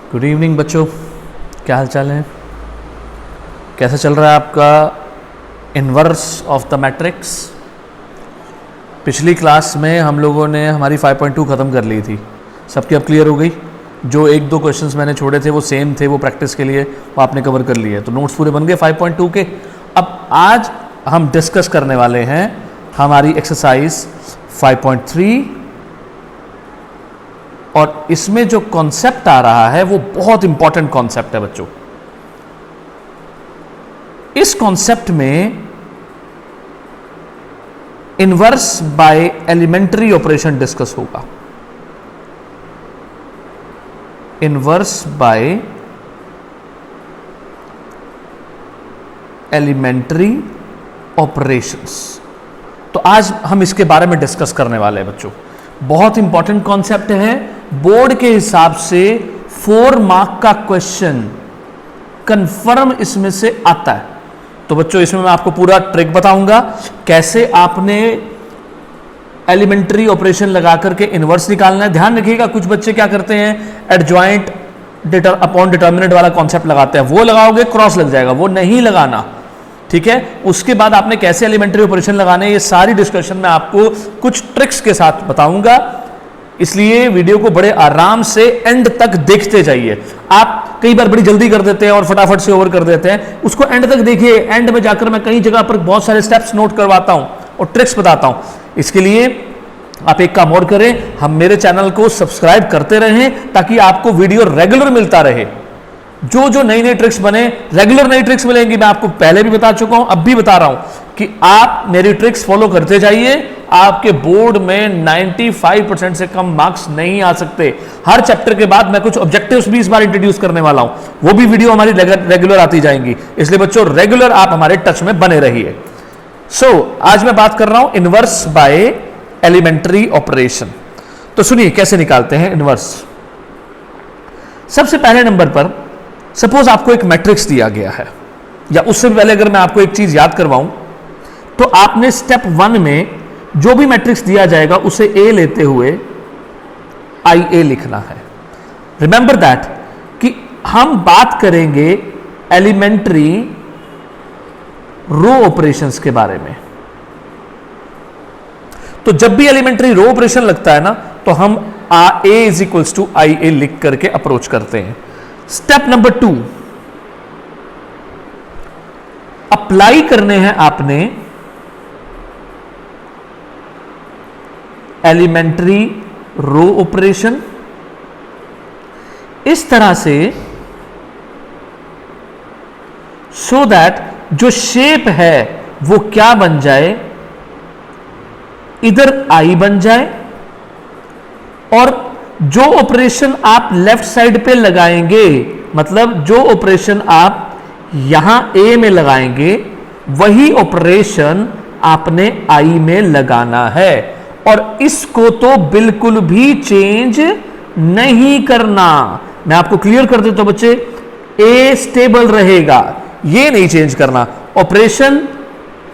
Good evening बच्चों, क्या हाल चाल है? कैसा चल रहा है आपका इन्वर्स ऑफ द मैट्रिक्स? पिछली क्लास में हम लोगों ने हमारी 5.2 ख़त्म कर ली थी। सबकी अब क्लियर हो गई? जो एक दो क्वेश्चंस मैंने छोड़े थे वो सेम थे, वो प्रैक्टिस के लिए वो आपने कवर कर लिए, तो नोट्स पूरे बन गए 5.2 के। अब आज हम डिस्कस करने वाले हैं हमारी एक्सरसाइज 5.3 और इसमें जो कॉन्सेप्ट आ रहा है वो बहुत इंपॉर्टेंट कॉन्सेप्ट है बच्चों। इस कॉन्सेप्ट में inverse by elementary operation discuss होगा। इनवर्स बाय एलिमेंट्री ऑपरेशंस, तो आज हम इसके बारे में डिस्कस करने वाले हैं बच्चों। बहुत इंपॉर्टेंट कॉन्सेप्ट है। बोर्ड के हिसाब से 4 मार्क का क्वेश्चन कंफर्म इसमें से आता है। तो बच्चों इसमें मैं आपको पूरा ट्रिक बताऊंगा कैसे आपने एलिमेंट्री ऑपरेशन लगा करके इनवर्स निकालना है। ध्यान रखिएगा, कुछ बच्चे क्या करते हैं, एडजॉइंट अपॉन डिटर्मिनेंट वाला कॉन्सेप्ट लगाते हैं, वो लगाओगे क्रॉस लग जाएगा, वो नहीं लगाना, ठीक है। उसके बाद आपने कैसे एलिमेंट्री ऑपरेशन लगाने, ये सारी डिस्कशन मैं आपको कुछ ट्रिक्स के साथ बताऊंगा। इसलिए वीडियो को बड़े आराम से एंड तक देखते जाइए। आप कई बार बड़ी जल्दी कर देते हैं और फटाफट से ओवर कर देते हैं, उसको एंड तक देखिए। एंड में जाकर मैं कई जगह पर बहुत सारे स्टेप्स नोट करवाता हूं और ट्रिक्स बताता हूं। इसके लिए आप एक काम और करें, हम मेरे चैनल को सब्सक्राइब करते रहें ताकि आपको वीडियो रेगुलर मिलता रहे। जो जो नई नई ट्रिक्स बने, रेगुलर नई ट्रिक्स मिलेंगी। मैं आपको पहले भी बता चुका हूं, अब भी बता रहा हूं कि आप मेरी ट्रिक्स फॉलो करते जाइए। आपके बोर्ड में 95% से कम मार्क्स नहीं आ सकते। हर चैप्टर के बाद मैं कुछ ऑब्जेक्टिव्स भी इस बार इंट्रोड्यूस करने वाला हूं, वो भी वीडियो हमारी रेगुलर आती जाएंगी। इसलिए बच्चों रेगुलर आप हमारे टच में बने रहिए। आज मैं बात कर रहा हूं इनवर्स बाय एलिमेंट्री ऑपरेशन। तो सुनिए कैसे निकालते हैं इनवर्स। सबसे पहले नंबर पर सपोज आपको एक मैट्रिक्स दिया गया है, या उससे पहले अगर मैं आपको एक चीज याद करवाऊं, तो आपने स्टेप 1 में जो भी मैट्रिक्स दिया जाएगा उसे ए लेते हुए IA लिखना है। रिमेंबर दैट कि हम बात करेंगे एलिमेंट्री रो ऑपरेशंस के बारे में। तो जब भी एलिमेंट्री रो ऑपरेशन लगता है ना, तो हम A is equals to IA लिख करके अप्रोच करते हैं। स्टेप नंबर 2, अप्लाई करने हैं आपने एलिमेंट्री रो ऑपरेशन इस तरह से, सो दैट जो शेप है वो क्या बन जाए, इधर I बन जाए, और जो ऑपरेशन आप लेफ्ट साइड पे लगाएंगे, मतलब जो ऑपरेशन आप यहां A में लगाएंगे वही ऑपरेशन आपने I में लगाना है। और इसको तो बिल्कुल भी चेंज नहीं करना। मैं आपको क्लियर कर देता हूं बच्चे, A स्टेबल रहेगा, ये नहीं चेंज करना। ऑपरेशन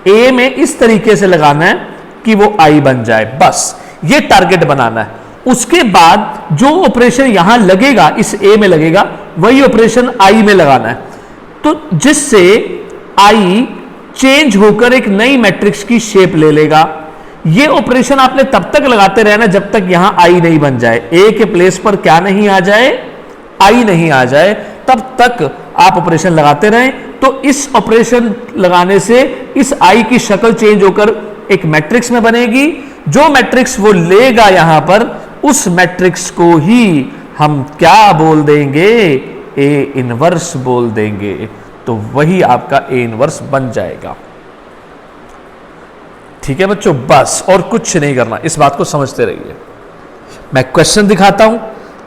A में इस तरीके से लगाना है कि वो I बन जाए, बस ये टारगेट बनाना है। उसके बाद जो ऑपरेशन यहां लगेगा, इस A में लगेगा, वही ऑपरेशन I में लगाना है, तो जिससे I चेंज होकर एक नई मैट्रिक्स की शेप ले लेगा। ये ऑपरेशन आपने तब तक लगाते रहना जब तक यहां I नहीं बन जाए, A के प्लेस पर क्या नहीं आ जाए, I नहीं आ जाए, तब तक आप ऑपरेशन लगाते रहें। तो इस ऑपरेशन लगाने से इस I की शक्ल चेंज होकर एक मैट्रिक्स में बनेगी। जो मैट्रिक्स वो लेगा यहां पर, उस मैट्रिक्स को ही हम क्या बोल देंगे, A इनवर्स बोल देंगे। तो वही आपका A इनवर्स बन जाएगा। ठीक है बच्चों, बस और कुछ नहीं करना, इस बात को समझते रहिए। मैं क्वेश्चन दिखाता हूं,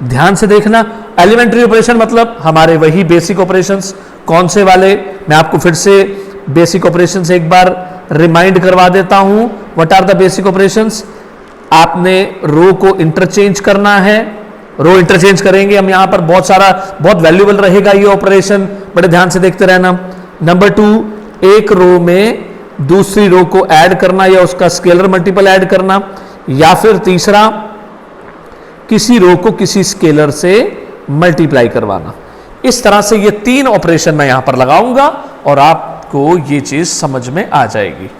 ध्यान से देखना। एलिमेंट्री ऑपरेशन मतलब हमारे वही बेसिक ऑपरेशंस। कौन से वाले, मैं आपको फिर से बेसिक ऑपरेशंस एक बार रिमाइंड करवा देता हूं। What are the basic operations? आपने रो को इंटरचेंज करना है, रो इंटरचेंज करेंगे हम यहां पर। बहुत वैल्यूएबल रहेगा ये ऑपरेशन, बड़े ध्यान से देखते रहना। नंबर 2, एक रो में दूसरी रो को ऐड करना या उसका स्केलर मल्टीपल ऐड करना, या फिर तीसरा किसी रो को किसी स्केलर से मल्टीप्लाई करवाना। इस तरह से ये 3 ऑपरेशन मैं यहां पर लगाऊंगा और आपको ये चीज समझ में आ जाएगी।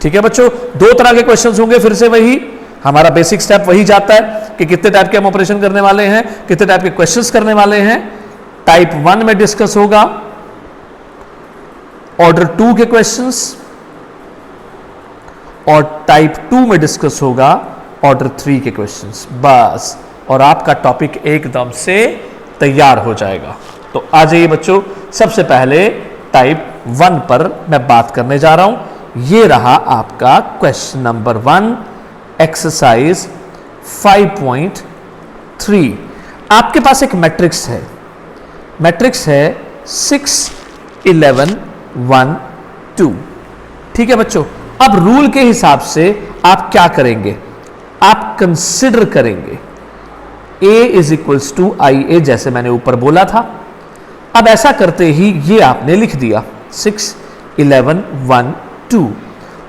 ठीक है बच्चों, 2 तरह के क्वेश्चंस होंगे, फिर से वही हमारा बेसिक स्टेप वही जाता है कि कितने टाइप के हम ऑपरेशन करने वाले हैं, कितने टाइप के क्वेश्चंस करने वाले हैं। टाइप 1 में डिस्कस होगा ऑर्डर 2 के क्वेश्चंस और टाइप 2 में डिस्कस होगा ऑर्डर 3 के क्वेश्चंस, बस, और आपका टॉपिक एकदम से तैयार हो जाएगा। तो आ जाइए बच्चों, सबसे पहले टाइप 1 पर मैं बात करने जा रहा हूं। ये रहा आपका क्वेश्चन नंबर 1, एक्सरसाइज 5.3। आपके पास एक मैट्रिक्स है, मैट्रिक्स है 6, 11, 1, 2। ठीक है बच्चों, अब रूल के हिसाब से आप क्या करेंगे, आप कंसिडर करेंगे a is equals to I ए, जैसे मैंने ऊपर बोला था। अब ऐसा करते ही ये आपने लिख दिया 6, 11, 1, 2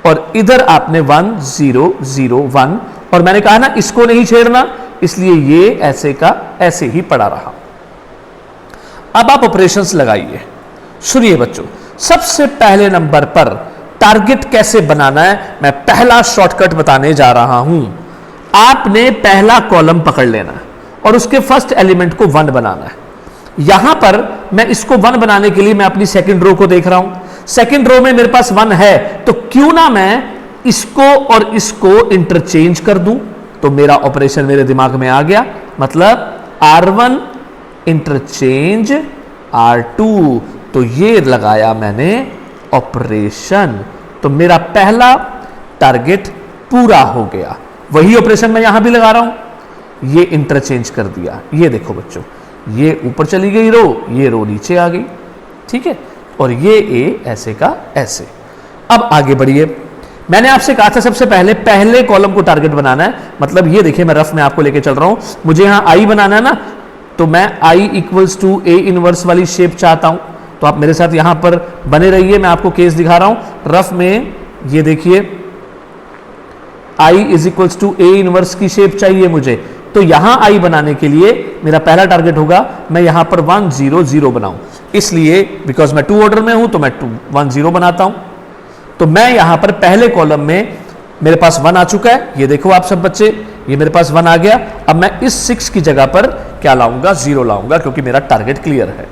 और इधर आपने 1, 0, 0, 1 और मैंने कहा ना इसको नहीं छेड़ना, इसलिए ये ऐसे का ऐसे ही पड़ा रहा। अब आप ऑपरेशंस लगाइए। सुनिए बच्चों, सबसे पहले नंबर पर टारगेट कैसे बनाना है, मैं पहला शॉर्टकट बताने जा रहा हूं। आपने पहला कॉलम पकड़ लेना है और उसके फर्स्ट एलिमेंट को 1 बनाना है। यहां पर मैं इसको 1 बनाने के लिए मैं अपनी सेकंड रो को देख रहा हूं। सेकंड रो में मेरे पास 1 है, तो क्यों ना मैं इसको और इसको इंटरचेंज कर दूं। तो मेरा ऑपरेशन मेरे दिमाग में आ गया, मतलब R1 इंटरचेंज R2, तो ये लगाया मैंने ऑपरेशन। तो मेरा पहला टारगेट पूरा हो गया। वही ऑपरेशन मैं यहां भी लगा रहा हूं, ये इंटरचेंज कर दिया। ये देखो बच्चों, ये ऊपर चली गई रो, ये रो नीचे आ गई। ठीक है, और ये ए ऐसे का ऐसे। अब आगे बढ़िए, मैंने आपसे कहा था सबसे पहले कॉलम को टारगेट बनाना है, मतलब ये देखिए मैं रफ में आपको लेके चल रहा हूं। मुझे यहां आई बनाना है ना, तो मैं I equals to A inverse वाली शेप चाहता हूं। तो आप मेरे साथ यहां पर बने रहिए, मैं आपको केस दिखा रहा हूं रफ में। ये देखिए I is equals to A inverse की शेप चाहिए मुझे, तो यहां आई बनाने के लिए मेरा पहला टारगेट होगा मैं यहां पर 1, 0, 0 बनाऊं। इसलिए बिकॉज मैं 2 ऑर्डर में हूं तो मैं 2, 1, 0 बनाता हूं। तो मैं यहां पर पहले कॉलम में मेरे पास 1 आ चुका है, ये देखो आप सब बच्चे, ये मेरे पास 1 आ गया। अब मैं इस 6 की जगह पर क्या लाऊंगा, 0 लाऊंगा, क्योंकि मेरा टारगेट क्लियर है।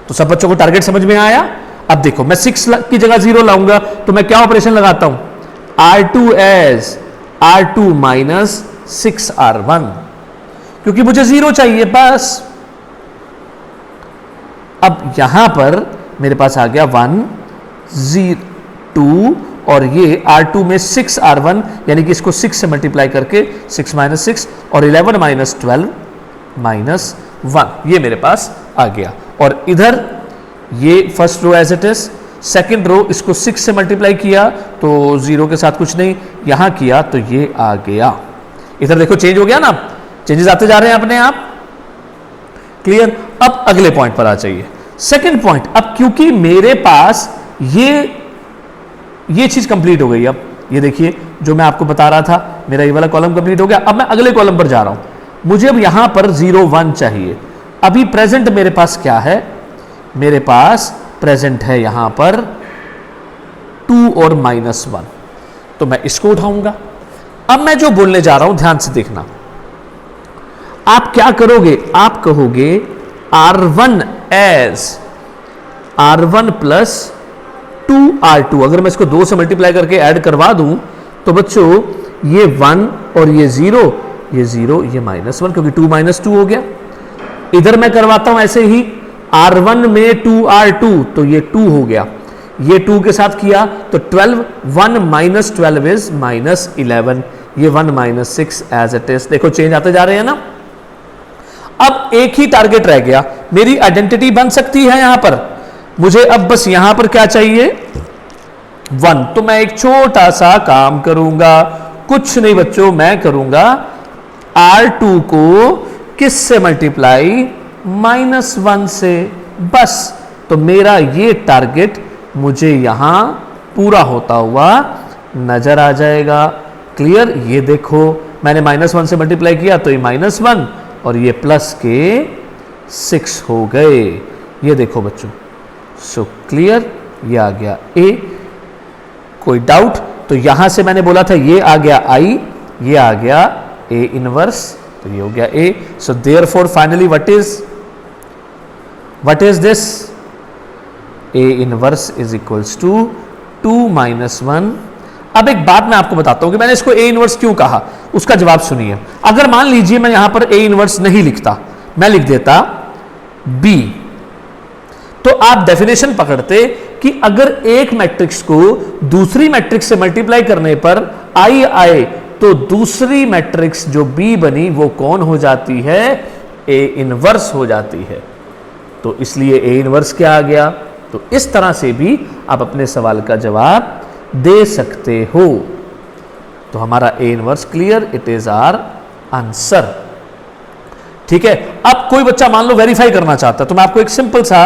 तो सब बच्चों को टारगेट समझ में आया। अब देखो मैं 6 की जगह 0 लाऊंगा, तो मैं क्या ऑपरेशन लगाता हूं, R2 as R2 minus 6R1, क्योंकि मुझे 0 चाहिए बस। अब यहां पर मेरे पास आ गया 1, 0, 2 और ये R2 में 6R1, यानी कि इसको 6 से मल्टीप्लाई करके 6 माइनस 6 और 11 माइनस 12 माइनस 1, ये मेरे पास आ गया। और इधर ये first row as it is, second row इसको 6 से मल्टीप्लाई किया तो 0 के साथ कुछ नहीं, यहां किया तो ये आ गया। इधर देखो चेंज हो गया ना, चेंजेस आते जा रहे हैं अपने आप। क्लियर। अब अगले पॉइंट पर आ जाइए, सेकंड पॉइंट। अब क्योंकि मेरे पास ये चीज कंप्लीट हो गई, अब ये देखिए जो मैं आपको बता रहा था, मेरा ये वाला कॉलम कंप्लीट हो गया। अब मैं अगले कॉलम पर जा रहा हूं, मुझे अब यहां पर 0, 1 चाहिए। अभी प्रेजेंट मेरे पास क्या है, मेरे पास प्रेजेंट है यहां पर 2 और -1, तो मैं इसको उठाऊंगा। अब मैं जो बोलने जा रहा हूं ध्यान से देखना, आप क्या करोगे, आप कहोगे R1 as R1 plus 2R2। अगर मैं इसको 2 से मल्टीप्लाई करके ऐड करवा दूं तो बच्चों ये 1 और ये 0, ये 0, ये -1, क्योंकि 2 - 2 हो गया। इधर मैं करवाता हूं ऐसे ही, R1 में 2R2, तो ये 2 हो गया, ये 2 के साथ किया तो 12, 1 - 12 इज -11, ये 1 - 6 एज इट इज। देखो चेंज आते जा रहे हैं ना। अब एक ही टारगेट रह गया, मेरी आइडेंटिटी बन सकती है यहां पर। मुझे अब बस यहां पर क्या चाहिए, 1। तो मैं एक छोटा सा काम करूंगा, कुछ नहीं बच्चों, मैं करूंगा R2 को किस से मल्टीप्लाई, -1 से, बस। तो मेरा ये टारगेट मुझे यहां पूरा होता हुआ नजर आ जाएगा। क्लियर। ये देखो मैंने -1 से मल्टीप्लाई किया तो ये -1 और ये प्लस के 6 हो गए। ये देखो बच्चों, सो क्लियर, ये आ गया ए। कोई डाउट? तो यहां से मैंने बोला था ये आ गया आई, ये आ गया ए इनवर्स, तो ये हो गया A. So therefore finally what is this? A inverse is equals to 2 - 1। अब एक बात मैं आपको बताता हूं कि मैंने इसको ए इनवर्स क्यों कहा, उसका जवाब सुनिए। अगर मान लीजिए मैं यहां पर ए इनवर्स नहीं लिखता, मैं लिख देता बी, तो आप डेफिनेशन पकड़ते कि अगर एक मैट्रिक्स को दूसरी मैट्रिक्स से मल्टीप्लाई करने पर आई आए तो दूसरी मैट्रिक्स जो बी बनी वो कौन हो जाती है? ए इनवर्स हो जाती है। तो इसलिए ए इनवर्स क्या आ गया? तो इस तरह से भी आप अपने सवाल का जवाब दे सकते हो। तो हमारा A inverse clear, it is our answer. ठीक है, अब कोई बच्चा मान लो वेरीफाई करना चाहता है, तो मैं आपको एक सिंपल सा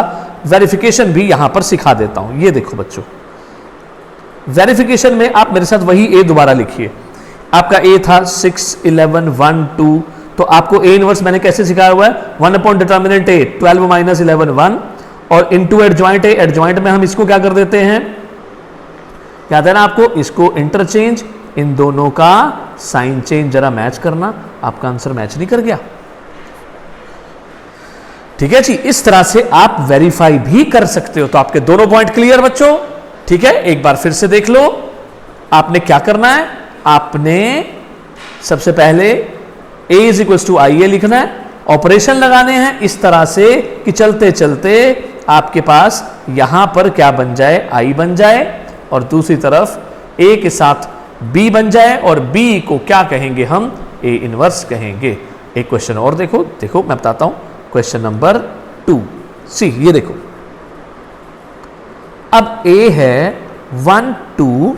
वेरिफिकेशन भी यहां पर सिखा देता हूं। ये देखो बच्चों, वेरिफिकेशन में आप मेरे साथ वही ए दोबारा लिखिए। आपका ए था 6, 11, 1, 2, तो आपको ए इनवर्स मैंने कैसे सिखाया हुआ है? 1 अपॉन डिटर्मिनेंट ए 12 - 11 1, और इनटू एडजॉइंट ए। एडजॉइंट में हम इसको क्या कर देते हैं? याद है ना आपको? इसको इंटरचेंज, इन दोनों का साइन चेंज, जरा मैच करना। आपका आंसर मैच नहीं कर गया? ठीक है जी, इस तरह से आप वेरीफाई भी कर सकते हो। तो आपके दोनों पॉइंट क्लियर बच्चों? ठीक है, एक बार फिर से देख लो। आपने क्या करना है? आपने सबसे पहले a is equals to I ए लिखना है, ऑपरेशन लगाने हैं इस तरह से कि चलते चलते आपके पास यहां पर क्या बन जाए? आई बन जाए, और दूसरी तरफ a के साथ b बन जाए, और b को क्या कहेंगे हम? a इनवर्स कहेंगे। एक क्वेश्चन और देखो मैं बताता हूं। क्वेश्चन नंबर 2 सी, ये देखो, अब a है 1 2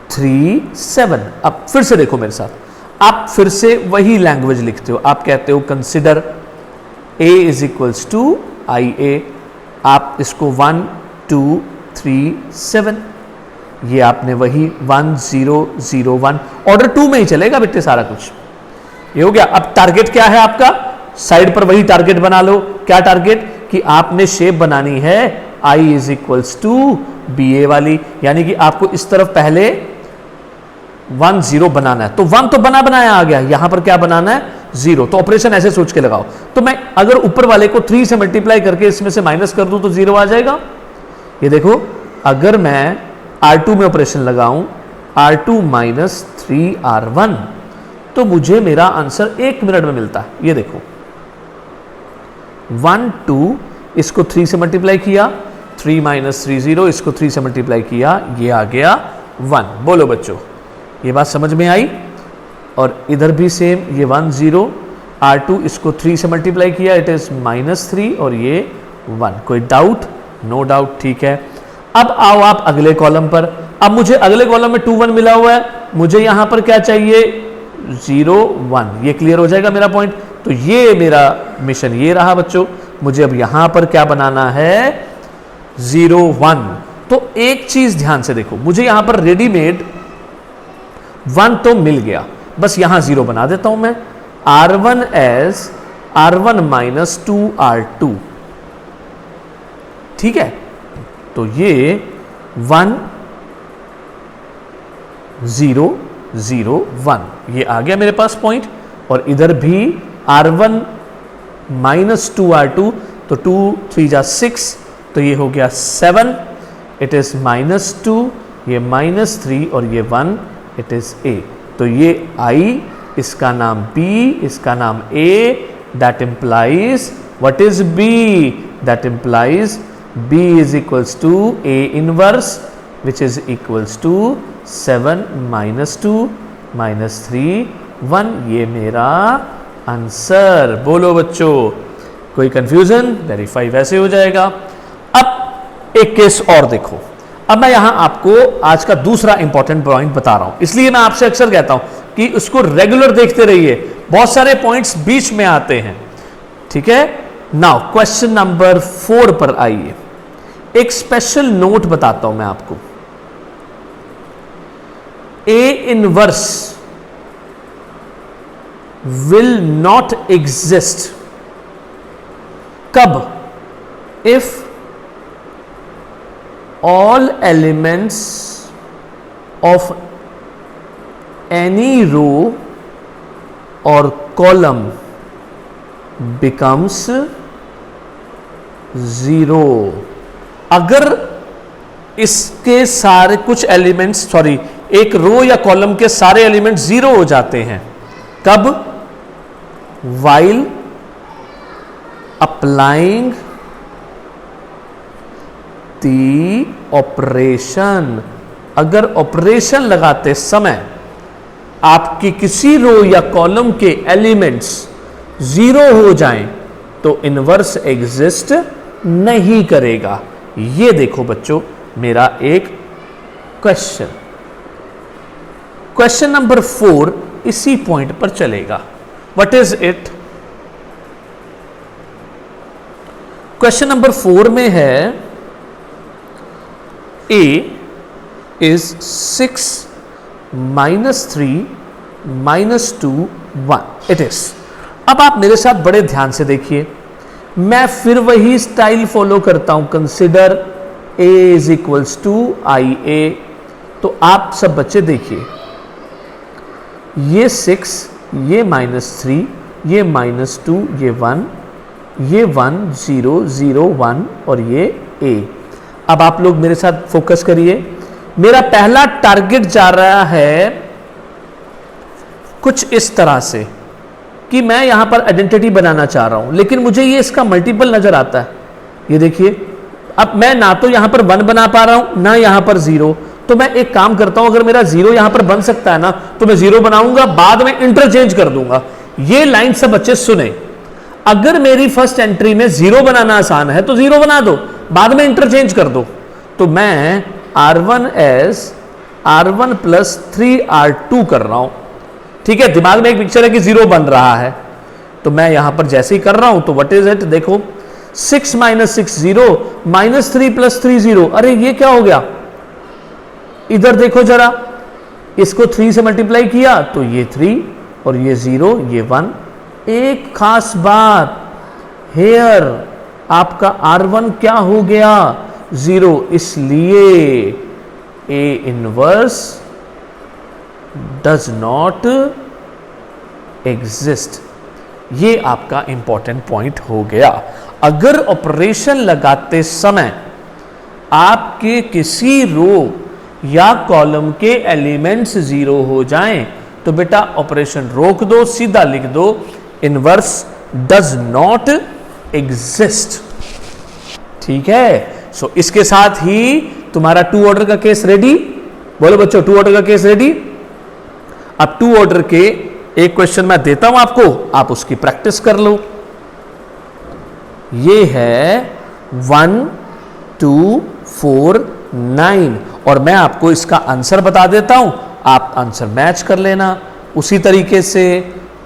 3 7। अब फिर से देखो मेरे साथ, आप फिर से वही लैंग्वेज लिखते हो। आप कहते हो consider a is equals to I A. आप इसको 1 2 3 7, ये आपने वही 1 0 0 1 ऑर्डर 2 में ही चलेगा बेटे सारा कुछ। ये हो गया। अब टारगेट क्या है आपका? साइड पर वही टारगेट बना लो। क्या टारगेट? कि आपने शेप बनानी है i is equals to B A वाली, यानी कि आपको इस तरफ पहले 1 0 बनाना है। तो 1 तो बनाया आ गया, यहां पर क्या बनाना है? 0। तो ऑपरेशन ऐसे सोच के लगाओ। तो मैं अगर ऊपर वाले को 3 से मल्टीप्लाई करके इसमें से माइनस कर दूं तो 0 आ जाएगा। ये देखो, अगर मैं R2 में ऑपरेशन लगाऊं, R2 - 3R1, तो मुझे मेरा आंसर 1 मिनट में मिलता है। ये देखो, 1 2, इसको 3 से मल्टीप्लाई किया, 3 - 3 0, इसको 3 से मल्टीप्लाई किया, ये आ गया 1। बोलो बच्चों, ये बात समझ में आई? और इधर भी सेम, ये 1 0, R2 इसको 3 से मल्टीप्लाई किया, इट इज -3, और ये 1। कोई डाउट? No doubt. ठीक है, अब आओ आप अगले कॉलम पर। अब मुझे अगले कॉलम में 2 1 मिला हुआ है, मुझे यहां पर क्या चाहिए? 0 1। ये क्लियर हो जाएगा मेरा पॉइंट। तो ये मेरा मिशन ये रहा बच्चों। मुझे अब यहां पर क्या बनाना है? 0 1। तो एक चीज ध्यान से देखो, मुझे यहां पर रेडीमेड 1 तो मिल गया, बस यहां 0 बना देता हूं मैं। R1 as R1 - 2R2। ठीक है, तो ये 1 0 0 1, ये आ गया मेरे पास पॉइंट। और इधर भी R1 - 2R2, तो 2 3 6, तो ये हो गया 7, इट इज -2, ये -3, और ये 1, इट इज A। तो ये I, इसका नाम B, इसका नाम A, that implies what is B? That implies B is equals to A inverse, which is equals to 7 - 2 - 3 1। ये मेरा आंसर। बोलो बच्चों, कोई कंफ्यूजन? वेरीफाई वैसे हो जाएगा। अब एक केस और देखो। अब मैं यहां आपको आज का दूसरा इंपॉर्टेंट पॉइंट बता रहा हूं, इसलिए मैं आपसे अक्सर कहता हूं कि उसको रेगुलर देखते रहिए, बहुत सारे पॉइंट्स बीच में आते हैं। ठीक है, नाउ क्वेश्चन नंबर 4 पर आइए। एक स्पेशल नोट बताता हूं मैं आपको। A inverse will not exist कब? If all elements of any row और कॉलम बिकम्स जीरो। अगर इसके सारे कुछ एलिमेंट्स, सॉरी, एक रो या कॉलम के सारे एलिमेंट जीरो हो जाते हैं। कब? वाइल अप्लाइंग दी ऑपरेशन। अगर ऑपरेशन लगाते समय आपकी किसी रो या कॉलम के एलिमेंट्स जीरो हो जाएं तो इनवर्स एग्जिस्ट नहीं करेगा। ये देखो बच्चों मेरा एक क्वेश्चन, क्वेश्चन नंबर 4 इसी पॉइंट पर चलेगा। What is it? Question number 4 में है a is 6 minus 3 minus 2 1 it is। अब आप मेरे साथ बड़े ध्यान से देखिए, मैं फिर वही स्टाइल फॉलो करता हूं, consider a is equals to I A. तो आप सब बच्चे देखिए, ये 6, ये -3, ये -2, ये 1, ये 1 0 0 1 और ये a। अब आप लोग मेरे साथ फोकस करिए, मेरा पहला टारगेट जा रहा है कुछ इस तरह से कि मैं यहां पर आइडेंटिटी बनाना चाह रहा हूं, लेकिन मुझे ये इसका मल्टीपल नजर आता है। ये देखिए, अब मैं ना तो यहां पर 1 बना पा रहा हूं ना यहां पर 0। तो मैं एक काम करता हूं, अगर मेरा 0 यहां पर बन सकता है ना तो मैं 0 बनाऊंगा, बाद में इंटरचेंज कर दूंगा। ये लाइन सब बच्चे सुने, अगर मेरी फर्स्ट एंट्री में 0 बनाना आसान है तो 0 बना दो, बाद में इंटरचेंज कर दो। तो मैं R1 as R1 plus 3R2 कर रहा हूं। ठीक है, दिमाग में एक पिक्चर है कि 0 बन रहा है, तो मैं यहां पर जैसे ही कर रहा हूं तो व्हाट इज इट? देखो 6 - 6 0, -3 + 3 0। अरे ये क्या हो गया? इधर देखो जरा, इसको 3 से मल्टीप्लाई किया तो ये 3 और ये 0 ये 1। एक खास बात हेयर, आपका R1 क्या हो गया? 0, इसलिए A inverse does not exist. ये आपका इंपॉर्टेंट पॉइंट हो गया। अगर ऑपरेशन लगाते समय आपके किसी रो या कॉलम के एलिमेंट्स 0 हो जाएं तो बेटा ऑपरेशन रोक दो, सीधा लिख दो इनवर्स डज नॉट एग्जिस्ट। ठीक है, सो इसके साथ ही तुम्हारा 2 ऑर्डर का केस रेडी। बोलो बच्चों, 2 ऑर्डर का केस रेडी। अब 2 ऑर्डर के एक क्वेश्चन मैं देता हूं आपको, आप उसकी प्रैक्टिस कर लो। ये है 1 2 4 9 और मैं आपको इसका आंसर बता देता हूं, आप आंसर मैच कर लेना। उसी तरीके से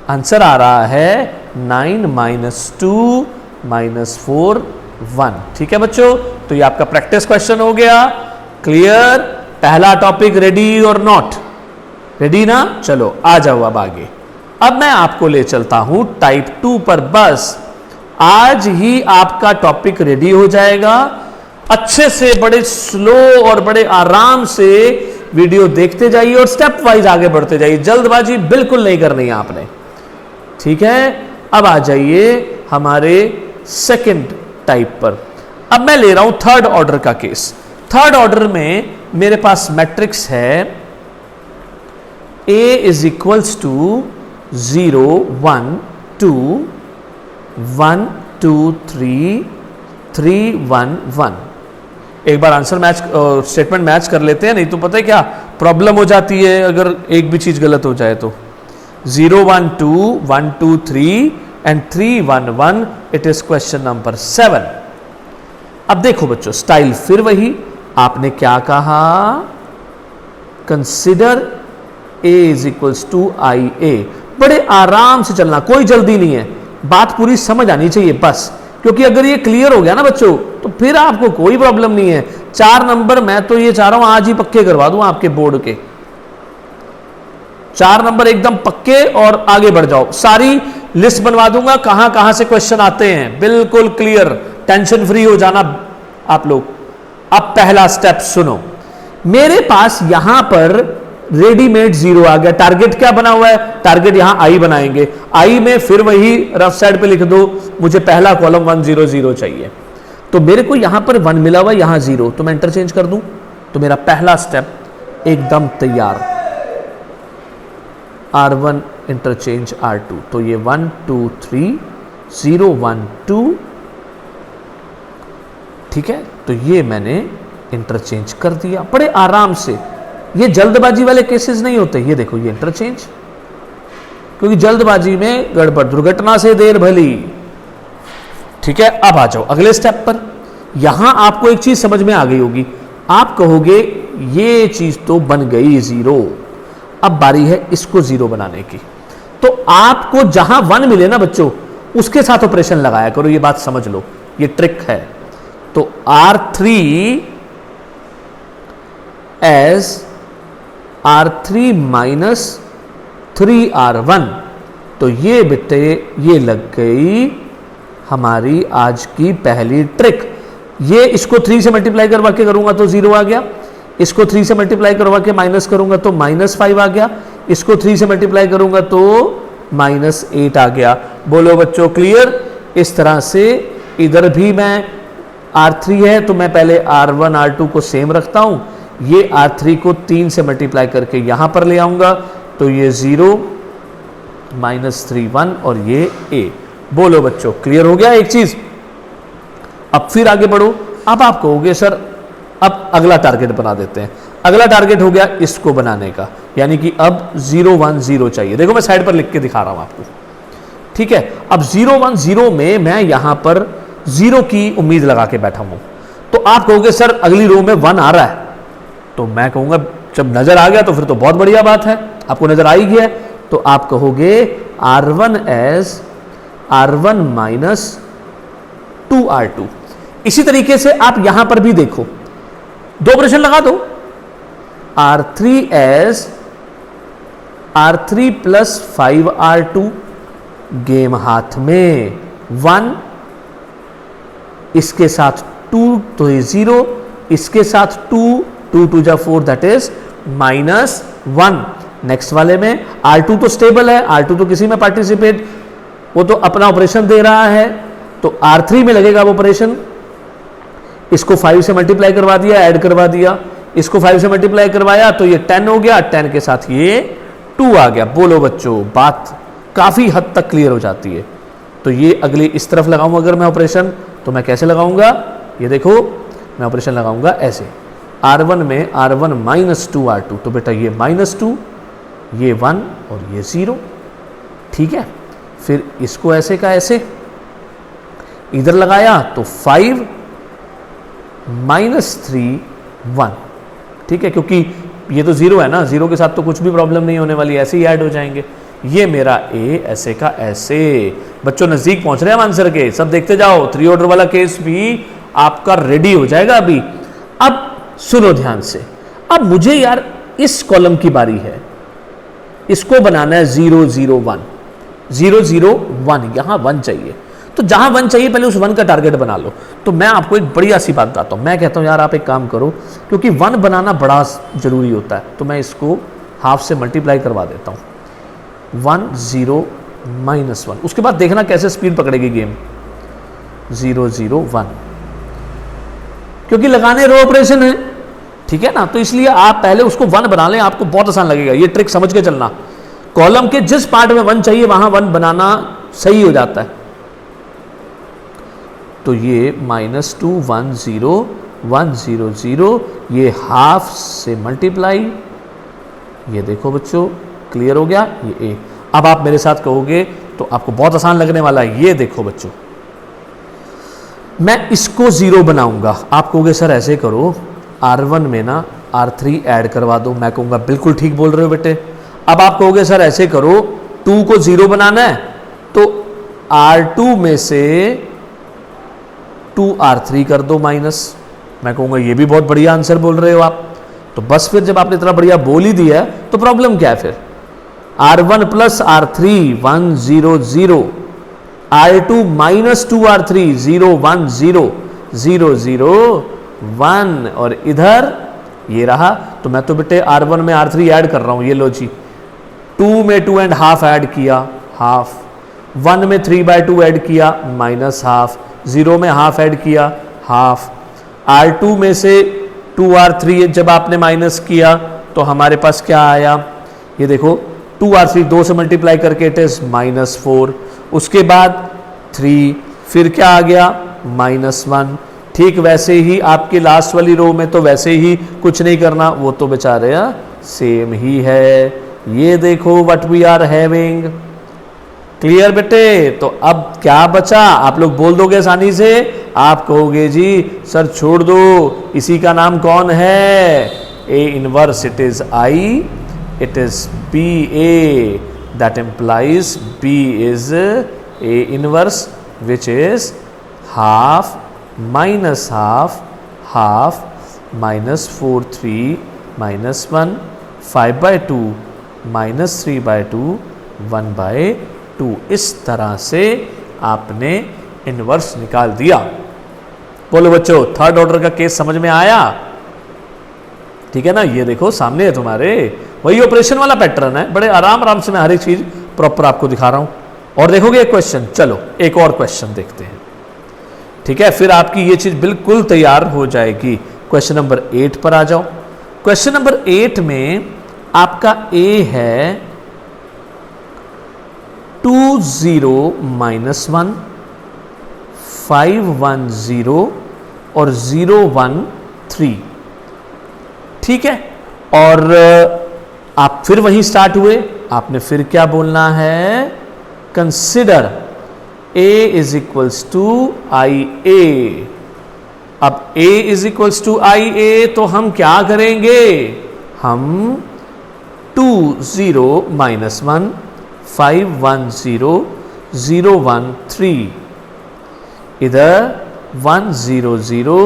आंसर आ रहा है 9 - 2 - 4 1। ठीक है बच्चों, तो ये आपका प्रैक्टिस क्वेश्चन हो गया। क्लियर? पहला टॉपिक रेडी और नॉट रेडी ना? चलो आ जाओ अब आगे। अब मैं आपको ले चलता हूं टाइप 2 पर। बस आज ही आपका टॉपिक रेडी हो जाएगा। अच्छे से बड़े स्लो और बड़े आराम से वीडियो देखते जाइए और स्टेप वाइज आगे बढ़ते जाइए, जल्दबाजी बिल्कुल नहीं करनी है आपने। ठीक है, अब आ जाइए हमारे सेकंड टाइप पर। अब मैं ले रहा हूं थर्ड ऑर्डर का केस। थर्ड ऑर्डर में मेरे पास मैट्रिक्स है A इज इक्वल्स टू 0 1 2 1 2 3 3 1 1। एक बार आंसर मैच स्टेटमेंट मैच कर लेते हैं, नहीं तो पता है क्या प्रॉब्लम हो जाती है अगर एक भी चीज गलत हो जाए तो। 0 1 2 1 2 3 and 3 1 1 it is question number 7। अब देखो बच्चों, स्टाइल फिर वही। आपने क्या कहा? Consider A is equals to I A. बड़े आराम से चलना, कोई जल्दी नहीं है, बात पूरी समझ आनी चाहिए बस। क्योंकि अगर ये क्लियर हो गया ना बच्चों तो फिर आपको कोई प्रॉब्लम नहीं है। 4 नंबर मैं तो ये चाह रहा हूं आज ही पक्के करवा दूं आपके बोर्ड के। 4 नंबर एकदम पक्के और आगे बढ़ जाओ। सारी लिस्ट बनवा दूंगा कहां कहां से क्वेश्चन आते हैं, बिल्कुल क्लियर, टेंशन फ्री हो जाना आप लोग। अब पहला स्टेप सुनो, मेरे पास यहां पर रेडीमेड जीरो आ गया। टारगेट क्या बना हुआ है, टारगेट यहां आई बनाएंगे, आई में फिर वही रफ साइड पे लिख दो, मुझे पहला कॉलम 1 0 0 चाहिए। तो मेरे को यहां पर 1 मिला हुआ, यहां 0, तो मैं इंटरचेंज कर दूं, तो मेरा पहला स्टेप एकदम तैयार। R1 इंटरचेंज R2, तो ये 1 2 3 0 1 2, ठीक है। तो ये मैंने इंटरचेंज कर दिया बड़े आराम से। ये जल्दबाजी वाले केसेस नहीं होते, ये देखो ये इंटरचेंज, क्योंकि जल्दबाजी में गड़बड़, दुर्घटना से देर भली, ठीक है। अब आ जाओ अगले स्टेप पर। यहां आपको एक चीज समझ में आ गई होगी, आप कहोगे ये चीज तो बन गई 0, अब बारी है इसको 0 बनाने की। तो आपको जहां 1 मिले ना बच्चों, उसके साथ ऑपरेशन लगाया करो, ये बात समझ लो, ये ट्रिक है। तो R3 as R3 minus 3R1, तो ये बेटे ये लग गई हमारी आज की पहली ट्रिक। ये इसको 3 से मल्टीप्लाई करवा के करूंगा तो 0 आ गया, इसको 3 से मल्टीप्लाई करवा के माइनस करूंगा तो -5 आ गया, इसको 3 से मल्टीप्लाई करूंगा तो -8 आ गया। बोलो बच्चों क्लियर। इस तरह से इधर भी मैं R3 है तो मैं पहले R1 R2 को सेम रखता हूं, ये R3 को 3 से मल्टीप्लाई करके यहां पर ले आऊंगा, तो ये 0 -3 1 और ये A। बोलो बच्चों क्लियर हो गया एक चीज। अब फिर आगे बढ़ो। अब आप कहोगे सर अब अगला टारगेट बना देते हैं। अगला टारगेट हो गया इसको बनाने का, यानी कि अब 0 1 0 चाहिए। देखो मैं साइड पर लिख के दिखा रहा हूं आपको, ठीक है। अब 0 1 0 में मैं यहां पर 0 की उम्मीद लगा के बैठा हूं। तो आप कहोगे सर अगली रो में 1 आ रहा है, तो मैं कहूंगा जब नजर आ गया तो फिर तो बहुत बढ़िया बात है, आपको नजर आ ही गया। तो आप कहोगे R1 as R1 minus 2R2। इसी तरीके से आप यहां पर भी देखो, 2 ऑपरेशन लगा दो, R3 as R3 plus 5R2, game हाथ में, 1 इसके साथ 2 तो ये 0, इसके साथ 2 2 2 जा 4 दैट इज -1। नेक्स्ट वाले में R2 तो स्टेबल है, R2 तो किसी में पार्टिसिपेट, वो तो अपना ऑपरेशन दे रहा है, तो R3 में लगेगा वो ऑपरेशन। इसको 5 से मल्टीप्लाई करवा दिया, ऐड करवा दिया, इसको 5 से मल्टीप्लाई करवाया तो ये 10 हो गया, 10 के साथ ये 2 आ गया। बोलो बच्चों बात काफी हद तक क्लियर हो जाती है। तो ये अगली इस तरफ लगाऊं अगर मैं ऑपरेशन, तो मैं कैसे लगाऊंगा, ये देखो मैं ऑपरेशन लगाऊंगा ऐसे, R1 में R1 माइनस 2R2, तो बेटा ये -2, ये 1 और ये 0, ठीक है। फिर इसको ऐसे का ऐसे इधर लगाया तो 5 -3 1, ठीक है, क्योंकि ये तो 0 है ना, 0 के साथ तो कुछ भी प्रॉब्लम नहीं होने वाली, ऐसे ही ऐड हो जाएंगे। ये मेरा A ऐसे का ऐसे। बच्चों नजदीक पहुंच रहे हैं आंसर के, सब देखते जाओ, 3 ऑर्डर वाला केस भी आपका रेडी हो जाएगा अभी। अब सुनो ध्यान से, अब मुझे यार इस कॉलम की बारी है, इसको बनाना है 0 0 1 0 0 1, यहां 1 चाहिए। तो जहां 1 चाहिए पहले उस 1 का टारगेट बना लो। तो मैं आपको एक बढ़िया सी बात बताता हूं, मैं कहता हूं यार आप एक काम करो, क्योंकि 1 बनाना बड़ा जरूरी होता है, तो मैं इसको हाफ से मल्टीप्लाई करवा देता हूं, 1 0 -1। उसके बाद देखना कैसे स्पीड पकड़ेगी गेम, 0 0 1, क्योंकि लगाने रो ऑपरेशन है, ठीक है ना। तो इसलिए आप पहले उसको 1 बना लें, आपको बहुत आसान लगेगा। ये ट्रिक समझ के चलना, कॉलम के जिस पार्ट में 1 चाहिए वहां 1 बनाना सही हो जाता है। तो ये -2 1 0 1 0 0, ये हाफ से मल्टीप्लाई, ये देखो बच्चों क्लियर हो गया ये A। अब आप मेरे साथ कहोगे तो आपको बहुत आसान लगने वाला है। ये देखो बच्चों, मैं इसको 0 बनाऊंगा, आप कहोगे सर ऐसे करो, R1 में ना R3 ऐड करवा दो, मैं कहूंगा बिल्कुल ठीक बोल रहे हो बेटे। अब आप कहोगे सर ऐसे करो, 2 को 0 बनाना है तो R2 में से 2R3 कर दो माइनस, मैं कहूंगा ये भी बहुत बढ़िया आंसर बोल रहे हो आप। तो बस फिर जब आपने इतना बढ़िया बोल ही दिया है तो प्रॉब्लम क्या है फिर, R1 plus R3 1 0 0, R2 minus 2 R3 0 1 0 0 0 1, और इधर ये रहा। तो मैं तो बेटे R1 में R3 ऐड कर रहा हूं, ये लो जी, 2 में 2.5 ऐड किया हाफ, 1 में 3/2 ऐड किया माइनस हाफ, 0 में हाफ ऐड किया हाफ, R2 में से 2R3 जब आपने माइनस किया तो हमारे पास क्या आया, ये देखो 2R3 2 से मल्टीप्लाई करके इट इज -4, उसके बाद 3, फिर क्या आ गया -1। ठीक वैसे ही आपकी लास्ट वाली रो में तो वैसे ही कुछ नहीं करना, वो तो बेचारे सेम ही है। ये देखो what we are having. Clear बेटे? तो अब क्या बचा, आप लोग बोल दोगे आसानी से, आप कहोगे जी सर छोड़ दो, इसी का नाम कौन है, A inverse. It is I, it is B A, that implies B is A inverse, which is half minus half, half minus 4 3 minus 1 5/2 minus 3/2 1/2। इस तरह से आपने इनवर्स निकाल दिया। बोलो बच्चों, थर्ड ऑर्डर का केस समझ में आया? ठीक है ना, ये देखो सामने है तुम्हारे, वही ऑपरेशन वाला पैटर्न है, बड़े आराम आराम से मैं हर एक चीज प्रॉपर आपको दिखा रहा हूं। और देखोगे एक क्वेश्चन, चलो एक और क्वेश्चन देखते हैं, ठीक है, फिर आपकी ये चीज बिल्कुल तैयार हो जाएगी। क्वेश्चन नंबर 8 पर आ जाओ। क्वेश्चन नंबर 8 में आपका ए है 2 0 -1 5 1 0 और 0 1 3। ठीक है, और आप फिर वहीं स्टार्ट हुए, आपने फिर क्या बोलना है, consider A is equals to I A. अब A is equals to I A तो हम क्या करेंगे, हम 2 0 -1 5 1 0 0 1 3, इधर 1 0 0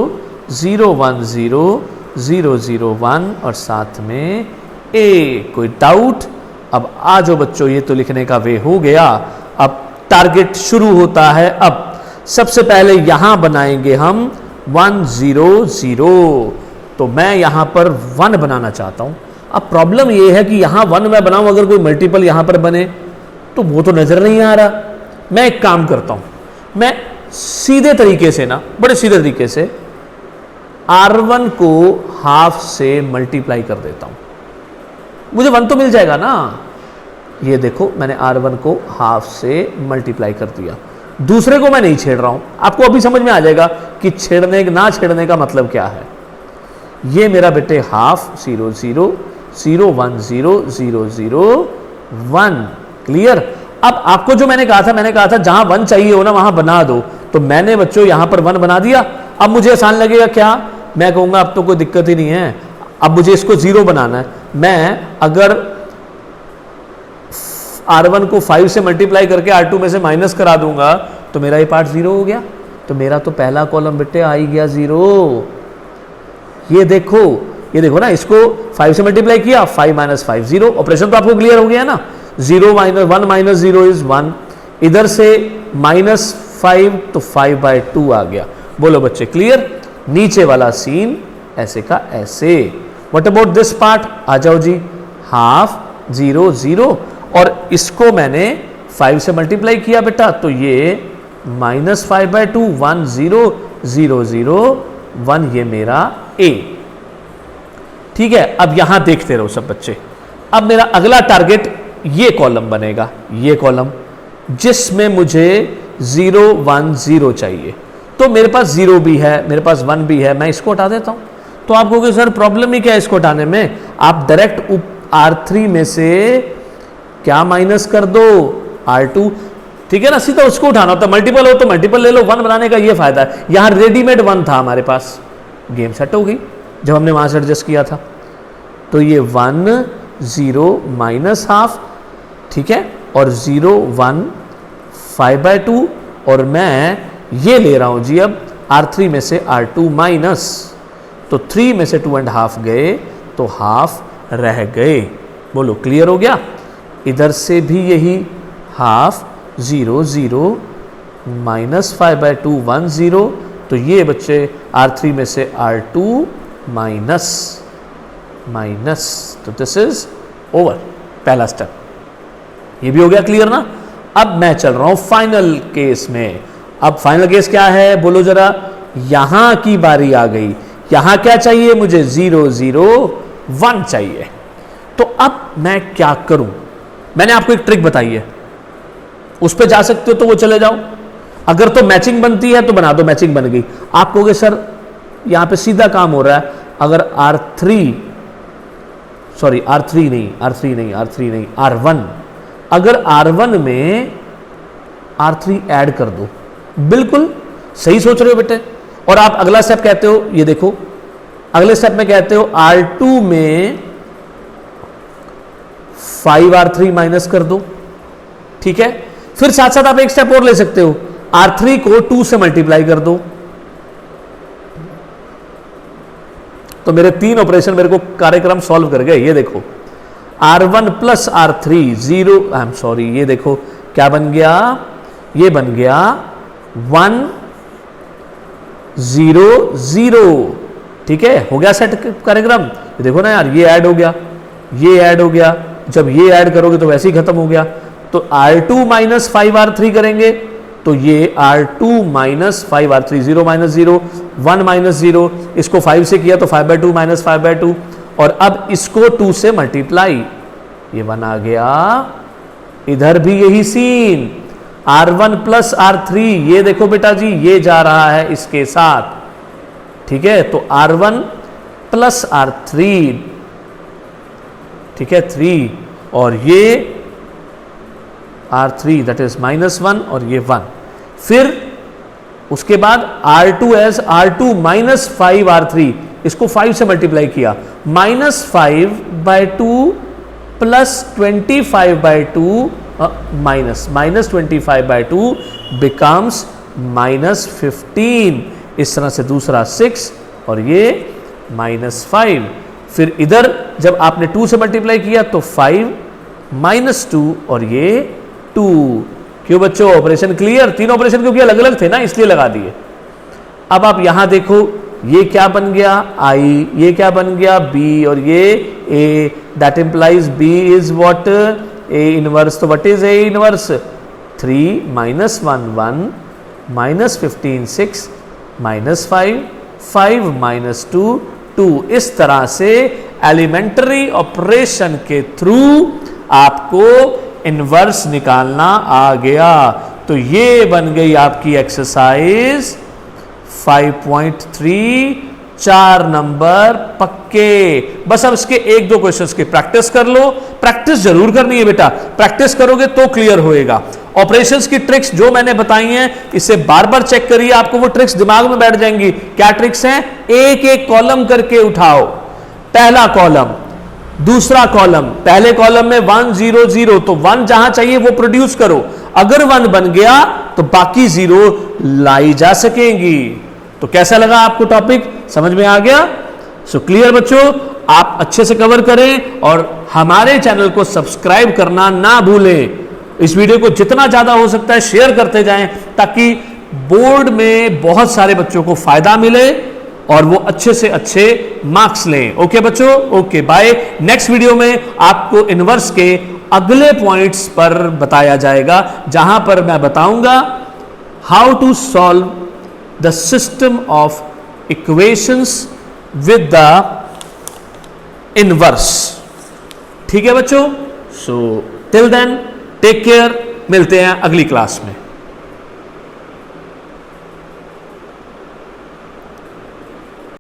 0 1 0 0 0 1 और साथ में A। कोई डाउट? अब आ जाओ बच्चों, ये तो लिखने का वे हो गया। अब टारगेट शुरू होता है। अब सबसे पहले यहां बनाएंगे हम 1 0 0, तो मैं यहां पर 1 बनाना चाहता हूं। अब प्रॉब्लम यह है कि यहां 1 मैं बनाऊं, अगर कोई मल्टीपल यहां पर बने तो वो तो नजर नहीं आ रहा। मैं एक काम करता हूं, मैं सीधे तरीके से ना, बड़े सीधे तरीके से R1 को हाफ से मल्टीप्लाई कर देता हूं, मुझे 1 तो मिल जाएगा ना। ये देखो मैंने R1 को हाफ से मल्टीप्लाई कर दिया, दूसरे को मैं नहीं छेड़ रहा हूं। आपको अभी समझ में आ जाएगा कि छेड़ने ना छेड़ने का मतलब क्या है। ये मेरा बेटे हाफ 0 0 0 1 0 0 0 1। क्लियर? अब आपको जो मैंने कहा था जहां 1 चाहिए हो ना वहां बना दो, तो मैंने बच्चों यहां पर 1 बना दिया। अब मुझे आसान लगेगा क्या, मैं कहूंगा अब तो कोई दिक्कत ही नहीं है, अब मुझे इसको 0 बनाना है। मैं अगर R1 को 5 से मल्टीप्लाई करके R2 में से माइनस करा दूंगा तो मेरा ये पार्ट 0 हो गया, तो मेरा तो पहला कॉलम बेटे आ ही गया 0। ये देखो ना, इसको 5 से मल्टीप्लाई किया, 5 - 5 0, ऑपरेशन तो आपको क्लियर हो गया ना। 0 - 1 - 0 इज 1, इधर से -5 तो 5/2 आ गया। बोलो बच्चे क्लियर? नीचे वाला सीन ऐसे का ऐसे। What about this part? आ जाओ जी, हाफ 0 0, और इसको मैंने 5 से मल्टीप्लाई किया बेटा, तो ये -5/2 1 0 0 0 1, ये मेरा A। ठीक है, अब यहां देखते रहो सब बच्चे। अब मेरा अगला टारगेट ये कॉलम बनेगा, ये कॉलम जिसमें मुझे 0 1 0 चाहिए। तो मेरे पास 0 भी है, मेरे पास 1 भी है, मैं इसको हटा देता हूं। तो आप कहोगे सर प्रॉब्लम ही क्या है इसको हटाने में? आप डायरेक्ट R3 में से क्या माइनस कर दो, R2। ठीक है ना, सीधा उसको उठाना होता। मल्टीपल हो तो मल्टीपल ले लो, 1 बनाने का ये फायदा है। यहां रेडीमेड 1 था हमारे पास, गेम सेट हो गई जब हमने वहां से एडजस्ट किया था। तो ये 1 0 -1/2, ठीक है, और 0 1 5/2, और मैं ये ले रहा हूं जी अब R3 में से R2 माइनस, तो 3 में से 2.5 गए तो हाफ रह गए। बोलो क्लियर हो गया? इधर से भी यही हाफ 0 0 माइनस 5/2 1 0, तो ये बच्चे R3 में से R2 माइनस माइनस, तो दिस इज ओवर पहला स्टेप। ये भी हो गया क्लियर ना। अब मैं चल रहा हूं फाइनल केस में। अब फाइनल केस क्या है बोलो जरा, यहां की बारी आ गई। यहां क्या चाहिए मुझे, 0 0 1 चाहिए। तो अब मैं क्या करूं, मैंने आपको एक ट्रिक बताई है, उस पर जा सकते हो तो वो चले जाओ। अगर तो मैचिंग बनती है तो बना दो, मैचिंग बन गई। आप कहोगे सर यहां पे सीधा काम हो रहा है, अगर R3 नहीं R1, अगर R1 में R3 ऐड कर दो, बिल्कुल सही सोच रहे हो बेटे। और आप अगला स्टेप कहते हो, ये देखो अगले स्टेप में कहते हो R2 में 5R3 माइनस कर दो, ठीक है। फिर साथ साथ आप एक स्टेप और ले सकते हो, R3 को 2 से मल्टीप्लाई कर दो। तो मेरे 3 ऑपरेशन मेरे को कार्यक्रम सॉल्व कर गए। ये देखो R1 plus R3 0, I am sorry, ये देखो क्या बन गया, ये बन गया 1 0 0, ठीक है, हो गया सेट कार्यक्रम। ये देखो ना यार, ये ऐड हो गया, ये ऐड हो गया, जब ये ऐड करोगे तो वैसे ही खत्म हो गया। तो R2 माइनस 5R3 करेंगे तो ये R2 minus 5R3, 0 minus 0 1 minus 0, इसको 5 से किया तो 5/2 माइनस 5/2, और अब इसको 2 से मल्टीप्लाई, ये 1 आ गया। इधर भी यही सीन, R1 प्लस R3, ये देखो बेटा जी ये जा रहा है इसके साथ, ठीक है। तो R1 प्लस R3, ठीक है 3, और ये R3 दैट इज -1 और ये 1। फिर उसके बाद R2 as R2 minus 5R3, इसको 5 से मल्टीप्लाई किया, -5/2 प्लस 25/2 -25/2 बिकम्स -15। इस तरह से दूसरा 6 और ये -5। फिर इधर जब आपने 2 से मल्टीप्लाई किया तो 5 -2 और ये 2। क्यों बच्चों, ऑपरेशन क्लियर? 3 ऑपरेशन क्योंकि अलग अलग थे ना, इसलिए लगा दिए। अब आप यहां देखो ये क्या बन गया I, ये क्या बन गया B, और ये A, that implies B is what, A inverse. तो व्हाट इज A इनवर्स, 3 -1 1 -15 6 -5 5 -2 2। इस तरह से एलिमेंट्री ऑपरेशन के थ्रू आपको इनवर्स निकालना आ गया। तो ये बन गई आपकी एक्सरसाइज 5.3, 4 नंबर पक्के। बस अब इसके 1-2 क्वेश्चंस की प्रैक्टिस कर लो। प्रैक्टिस जरूर करनी है बेटा, प्रैक्टिस करोगे तो क्लियर होएगा। ऑपरेशंस की ट्रिक्स जो मैंने बताई हैं इसे बार बार चेक करिए, आपको वो ट्रिक्स दिमाग में बैठ जाएंगी। क्या ट्रिक्स हैं, एक एक कॉलम करके उठाओ। पहला कॉलम, दूसरा कॉलम, पहले कॉलम में 1 0 0, तो 1 जहां चाहिए वो प्रोड्यूस करो। अगर 1 बन गया तो बाकी 0 लाई जा सकेंगी। तो कैसा लगा आपको टॉपिक, समझ में आ गया? सो क्लियर बच्चों, आप अच्छे से कवर करें और हमारे चैनल को सब्सक्राइब करना ना भूलें। इस वीडियो को जितना ज्यादा हो सकता है शेयर करते जाएं ताकि बोर्ड में बहुत सारे बच्चों को फायदा मिले और वो अच्छे से अच्छे मार्क्स लें। ओके बच्चों, ओके बाय। नेक्स्ट वीडियो में आपको इनवर्स के अगले पॉइंट्स पर बताया जाएगा, जहां पर मैं बताऊंगा how to solve the system of equations with the inverse. ठीक है बच्चों, so till then take care, मिलते हैं अगली क्लास में।